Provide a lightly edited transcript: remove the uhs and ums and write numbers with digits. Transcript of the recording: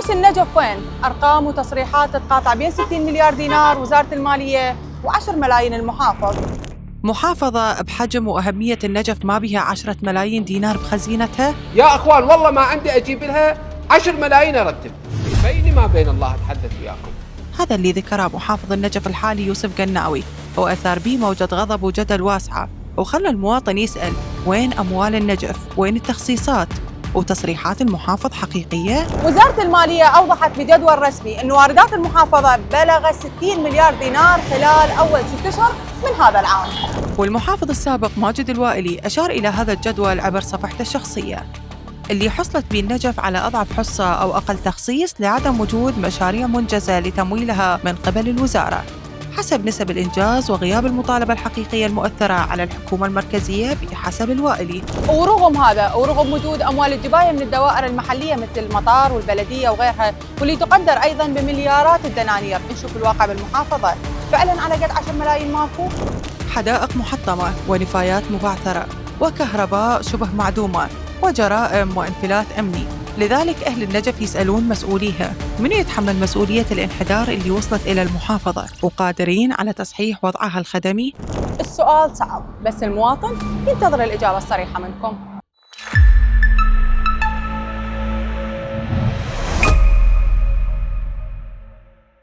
فلوس النجف وين؟ أرقام وتصريحات تتقاطع بين 60 مليار دينار وزارة المالية و10 ملايين المحافظ. محافظة بحجم وأهمية النجف ما بها 10 ملايين دينار بخزينتها؟ يا أخوان والله ما عندي أجيب لها 10 ملايين أرتب، بيني ما بين الله أتحدث وياكم. هذا اللي ذكره محافظ النجف الحالي يوسف قناوي، وأثار به موجة غضب وجدل واسعة، وخلى المواطن يسأل وين أموال النجف؟ وين التخصيصات؟ وتصريحات المحافظ حقيقية؟ وزارة المالية أوضحت بجدول رسمي أن واردات المحافظة بلغت 60 مليار دينار خلال أول 6 أشهر من هذا العام. والمحافظ السابق ماجد الوائلي أشار إلى هذا الجدول عبر صفحته الشخصية اللي حصلت به النجف على أضعف حصة أو أقل تخصيص لعدم وجود مشاريع منجزة لتمويلها من قبل الوزارة حسب نسب الإنجاز وغياب المطالبة الحقيقية المؤثرة على الحكومة المركزية بحسب الوائلي. ورغم هذا ورغم وجود أموال الجباية من الدوائر المحلية مثل المطار والبلدية وغيرها واللي تقدر أيضاً بمليارات الدنانير، نشوف الواقع بالمحافظة فعلاً على قد 10 ملايين ماكو؟ حدائق محطمة ونفايات مبعثرة وكهرباء شبه معدومة وجرائم وانفلات أمني. لذلك أهل النجف يسألون مسؤوليها من يتحمل مسؤولية الانحدار اللي وصلت إلى المحافظة وقادرين على تصحيح وضعها الخدمي؟ السؤال صعب بس المواطن ينتظر الإجابة الصريحة منكم.